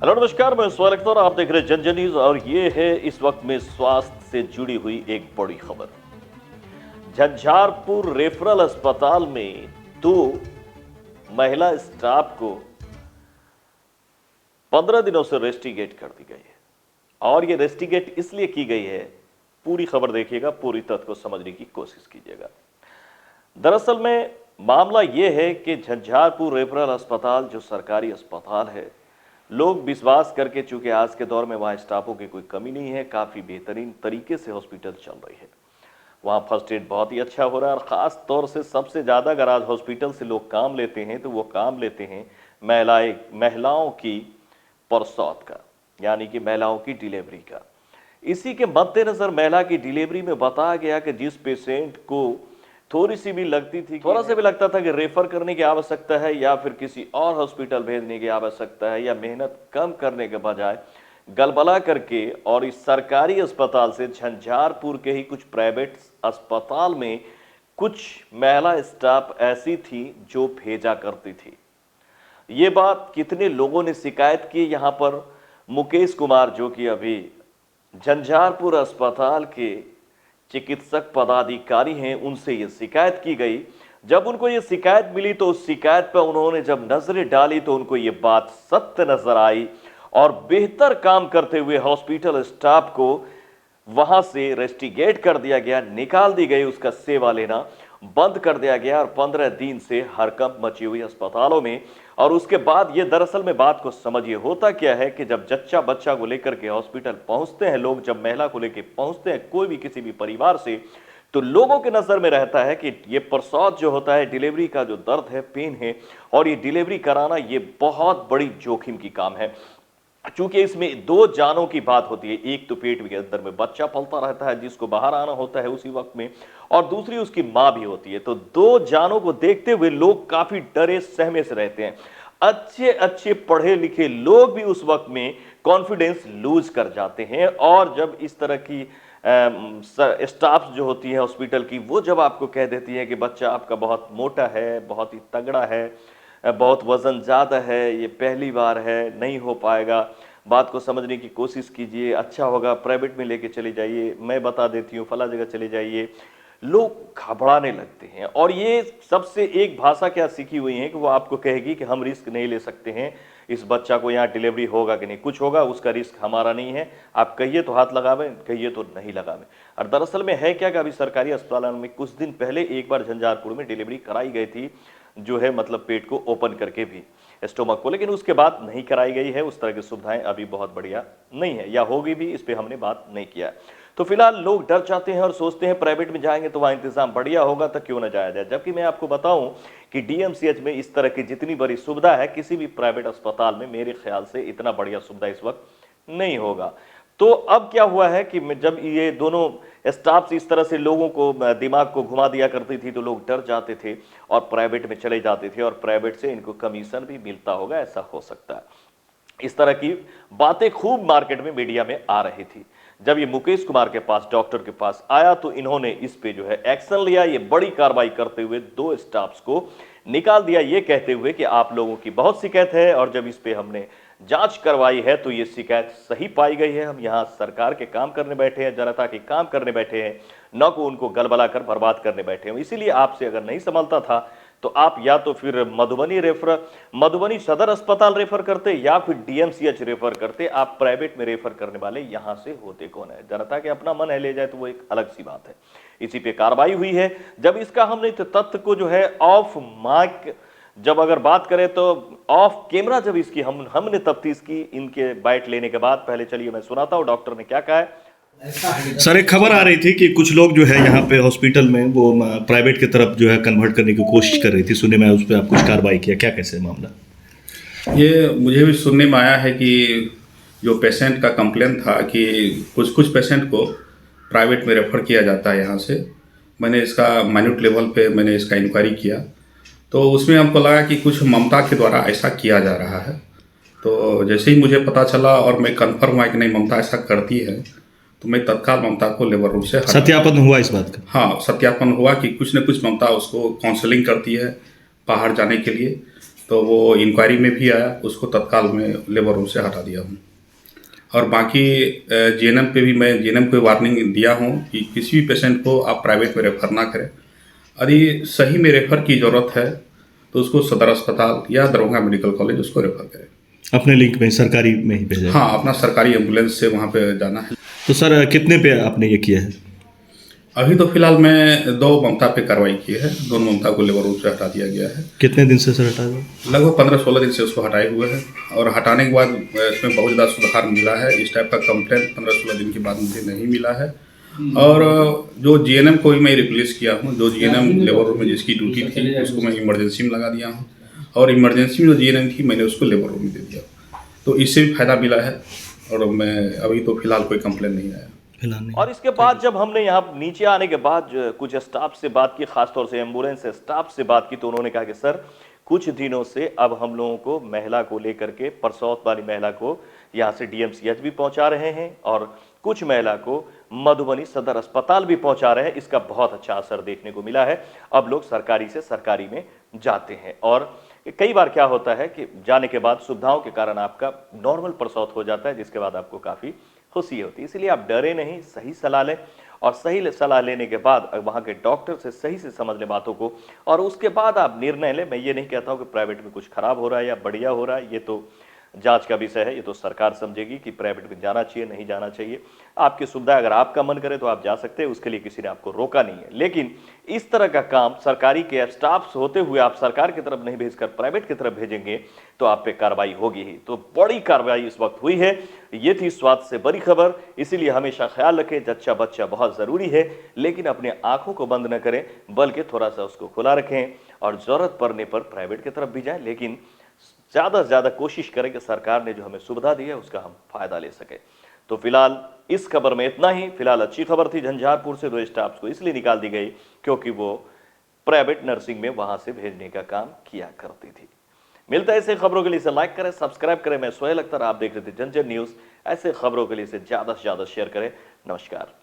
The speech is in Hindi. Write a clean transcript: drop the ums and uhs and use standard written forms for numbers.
हेलो नमस्कार, मैं स्वागत और आप देख रहे हैं जन जन न्यूज। और ये है इस वक्त में स्वास्थ्य से जुड़ी हुई एक बड़ी खबर। झंझारपुर रेफरल अस्पताल में 2 महिला स्टाफ को 15 दिनों से रेस्टिगेट कर दी गई है। और ये रेस्टिगेट इसलिए की गई है, पूरी खबर देखिएगा, पूरी तथ्य को समझने की कोशिश कीजिएगा। दरअसल में मामला यह है कि झंझारपुर रेफरल अस्पताल जो सरकारी अस्पताल है, लोग विश्वास करके, चूंकि आज के दौर में वहाँ स्टाफों की कोई कमी नहीं है, काफ़ी बेहतरीन तरीके से हॉस्पिटल चल रही है। वहाँ फर्स्ट एड बहुत ही अच्छा हो रहा है। और ख़ास तौर से सबसे ज़्यादा अगर आज हॉस्पिटल से लोग काम लेते हैं तो वो काम लेते हैं महिलाओं की प्रसव का, यानी कि महिलाओं की डिलीवरी का। इसी के मद्देनज़र महिला की डिलीवरी में बताया गया कि जिस पेशेंट को थोड़ा सा भी लगता था कि रेफर करने की आवश्यकता है या फिर किसी और हॉस्पिटल भेजने की आवश्यकता है, या मेहनत कम करने के बजाय गलबला करके और इस सरकारी अस्पताल से झंझारपुर के ही कुछ प्राइवेट अस्पताल में कुछ महिला स्टाफ ऐसी थी जो भेजा करती थी। ये बात कितने लोगों ने शिकायत की। यहाँ पर मुकेश कुमार जो कि अभी झंझारपुर अस्पताल के चिकित्सक पदाधिकारी हैं, उनसे ये शिकायत की गई। जब उनको ये शिकायत मिली तो उस शिकायत पर उन्होंने जब नजरें डाली तो उनको ये बात सत्य नजर आई और बेहतर काम करते हुए हॉस्पिटल स्टाफ को वहां से रेस्टिगेट कर दिया गया, निकाल दी गई, उसका सेवा लेना बंद कर दिया गया और 15 दिन से हड़कंप मची हुई अस्पतालों में। और उसके बाद ये दरअसल में बात को समझिए, होता क्या है कि जब जच्चा बच्चा को लेकर के हॉस्पिटल पहुंचते हैं लोग, जब महिला को लेकर पहुंचते हैं कोई भी किसी भी परिवार से, तो लोगों के नजर में रहता है कि ये प्रसव जो होता है, डिलीवरी का जो दर्द है, पेन है, और ये डिलीवरी कराना ये बहुत बड़ी जोखिम की काम है। चूंकि इसमें 2 जानों की बात होती है, एक तो पेट के अंदर में बच्चा पलता रहता है जिसको बाहर आना होता है उसी वक्त में, और दूसरी उसकी मां भी होती है। तो 2 जानों को देखते हुए लोग काफी डरे सहमे से रहते हैं। अच्छे अच्छे पढ़े लिखे लोग भी उस वक्त में कॉन्फिडेंस लूज कर जाते हैं। और जब इस तरह की स्टाफ जो होती है हॉस्पिटल की, वो जब आपको कह देती है कि बच्चा आपका बहुत मोटा है, बहुत ही तगड़ा है, बहुत वजन ज़्यादा है, ये पहली बार है, नहीं हो पाएगा, बात को समझने की कोशिश कीजिए, अच्छा होगा प्राइवेट में लेके चले जाइए, मैं बता देती हूँ फला जगह चले जाइए, लोग घबराने लगते हैं। और ये सबसे एक भाषा क्या सीखी हुई है कि वो आपको कहेगी कि हम रिस्क नहीं ले सकते हैं, इस बच्चा को यहाँ डिलीवरी होगा कि नहीं, कुछ होगा, उसका रिस्क हमारा नहीं है, आप कहिए तो हाथ लगावें, कहिए तो नहीं लगावें। और दरअसल में है क्या कि अभी सरकारी अस्पताल में कुछ दिन पहले एक बार झंझारपुर में डिलीवरी कराई गई थी, जो है मतलब पेट को ओपन करके भी, स्टोमक को, लेकिन उसके बाद नहीं कराई गई है। उस तरह की सुविधाएं अभी बहुत बढ़िया नहीं है, या होगी भी, इस पर हमने बात नहीं किया। तो फिलहाल लोग डर जाते हैं और सोचते हैं प्राइवेट में जाएंगे तो वहाँ इंतजाम बढ़िया होगा, तो क्यों ना जाया जाए। जबकि मैं आपको बताऊं कि डीएमसीएच में इस तरह की जितनी बड़ी सुविधा है, किसी भी प्राइवेट अस्पताल में मेरे ख्याल से इतना बढ़िया सुविधा इस वक्त नहीं होगा। तो अब क्या हुआ है कि जब ये दोनों स्टाफ इस तरह से लोगों को दिमाग को घुमा दिया करती थी तो लोग डर जाते थे और प्राइवेट में चले जाते थे, और प्राइवेट से इनको कमीशन भी मिलता होगा, ऐसा हो सकता है। इस तरह की बातें खूब मार्केट में, मीडिया में आ रही थी। जब ये मुकेश कुमार के पास, डॉक्टर के पास आया, तो इन्होंने इस पे जो है एक्शन लिया। ये बड़ी कार्रवाई करते हुए 2 स्टाफ्स को निकाल दिया, ये कहते हुए कि आप लोगों की बहुत शिकायत है और जब इस पे हमने जांच करवाई है तो ये शिकायत सही पाई गई है। हम यहाँ सरकार के काम करने बैठे हैं, जनता के काम करने बैठे हैं, न को उनको गलबला कर बर्बाद करने बैठे हैं। इसीलिए आपसे अगर नहीं संभलता था तो आप या तो फिर मधुबनी सदर अस्पताल रेफर करते या फिर डीएमसीएच रेफर करते। आप प्राइवेट में रेफर करने वाले यहां से होते कौन है? जनता के अपना मन है, ले जाए तो वो एक अलग सी बात है। इसी पे कार्रवाई हुई है। जब इसका हमने तथ्य को जो है ऑफ माइक, जब अगर बात करें तो ऑफ कैमरा, जब इसकी हमने तफ्तीश की इनके बाइट लेने के बाद, पहले चलिए मैं सुनाता हूं डॉक्टर ने क्या कहा है। सर, एक खबर आ रही थी कि कुछ लोग जो है यहाँ पे हॉस्पिटल में वो प्राइवेट की तरफ जो है कन्वर्ट करने की कोशिश कर रही थी, सुनने में उस पर आप कुछ कार्रवाई किया, क्या कैसे मामला? ये मुझे भी सुनने में आया है कि जो पेशेंट का कंप्लेन था कि कुछ पेशेंट को प्राइवेट में रेफ़र किया जाता है यहाँ से। मैंने इसका माइन्यूट लेवल पे मैंने इसका इंक्वायरी किया तो उसमें हमको लगा कि कुछ ममता के द्वारा ऐसा किया जा रहा है। तो जैसे ही मुझे पता चला और मैं कंफर्म हुआ कि नहीं ममता ऐसा करती है, तो मैं तत्काल ममता को लेबर रूप से सत्यापन हुआ इस बात का? हाँ, सत्यापन हुआ कि कुछ न कुछ ममता उसको काउंसलिंग करती है बाहर जाने के लिए। तो वो इंक्वायरी में भी आया, उसको तत्काल में लेबर रूम से हटा दिया हूँ। और बाकी जीएनएम पे भी मैं जीएनएम को वार्निंग दिया हूँ कि किसी भी पेशेंट को आप प्राइवेट में रेफ़र ना करें। यदि सही में रेफ़र की ज़रूरत है तो उसको सदर अस्पताल या दरभंगा मेडिकल कॉलेज उसको रेफ़र करें। अपने लिंक में सरकारी में ही भेजा है। हाँ, अपना सरकारी एम्बुलेंस से वहाँ पे जाना है। तो सर कितने पे आपने ये किया है? अभी तो फिलहाल मैं 2 ममता पे कार्रवाई की है, दोनों ममता को लेबर रूम से हटा दिया गया है। कितने दिन से सर हटाया हुआ? लगभग 15-16 दिन से उसको हटाए हुए हैं और हटाने के बाद इसमें बहुत ज़्यादा सुधार मिला है। इस टाइप का कंप्लेंट 15-16 दिन के बाद मुझे नहीं मिला है। और जो जीएनएम को भी मैं रिप्लेस किया हूँ, जो जीएनएम लेबर रूम में जिसकी ड्यूटी थी उसको मैं इमरजेंसी में लगा दिया हूँ और इमरजेंसी में जो जीएनएम थी मैंने उसको लेबर रूम में दे दिया। तो इससे भी फायदा मिला है और मैं अभी तो फिलहाल कोई कंप्लेंट नहीं आया। फिलहाल नहीं। और इसके बाद जब हमने यहाँ नीचे आने के बाद कुछ स्टाफ से बात की, खासतौर से एम्बुलेंस स्टाफ से बात की, तो उन्होंने कहा कि सर कुछ दिनों से अब हम लोगों को महिला को लेकर के परसौत वाली महिला को यहाँ से डीएमसीएच भी पहुँचा रहे हैं और कुछ महिला को मधुबनी सदर अस्पताल भी पहुँचा रहे हैं। इसका बहुत अच्छा असर देखने को मिला है। अब लोग सरकारी से सरकारी में जाते हैं और कई बार क्या होता है कि जाने के बाद सुविधाओं के कारण आपका नॉर्मल प्रसव हो जाता है, जिसके बाद आपको काफ़ी खुशी होती है। इसलिए आप डरे नहीं, सही सलाह लें और सही सलाह लेने के बाद वहाँ के डॉक्टर से सही से समझ लें बातों को और उसके बाद आप निर्णय लें। मैं ये नहीं कहता हूँ कि प्राइवेट में कुछ खराब हो रहा है या बढ़िया हो रहा है, ये तो जांच का विषय है। ये तो सरकार समझेगी कि प्राइवेट में जाना चाहिए नहीं जाना चाहिए। आपकी सुविधा अगर आपका मन करे तो आप जा सकते हैं, उसके लिए किसी ने आपको रोका नहीं है। लेकिन इस तरह का काम सरकारी के स्टाफ होते हुए आप सरकार की तरफ नहीं भेजकर प्राइवेट की तरफ भेजेंगे तो आप पे कार्रवाई होगी ही। तो बड़ी कार्रवाई इस वक्त हुई है। ये थी स्वास्थ्य से बड़ी खबर। इसीलिए हमेशा ख्याल रखें, जच्चा बच्चा बहुत जरूरी है, लेकिन अपने आंखों को बंद न करें बल्कि थोड़ा सा उसको खुला रखें और जरूरत पड़ने पर प्राइवेट की तरफ भी जाएं। लेकिन ज़्यादा से ज़्यादा कोशिश करें कि सरकार ने जो हमें सुविधा दी है उसका हम फायदा ले सकें। तो फिलहाल इस खबर में इतना ही। फिलहाल अच्छी खबर थी, झंझारपुर से 2 स्टाफ्स को इसलिए निकाल दी गई क्योंकि वो प्राइवेट नर्सिंग में वहां से भेजने का काम किया करती थी। मिलता है ऐसे खबरों के लिए, इसे लाइक करें, सब्सक्राइब करें। मैं सोहेल अख्तर, आप देख रहे थे जनजन न्यूज़। ऐसे खबरों के लिए इसे ज़्यादा से ज़्यादा शेयर करें। नमस्कार।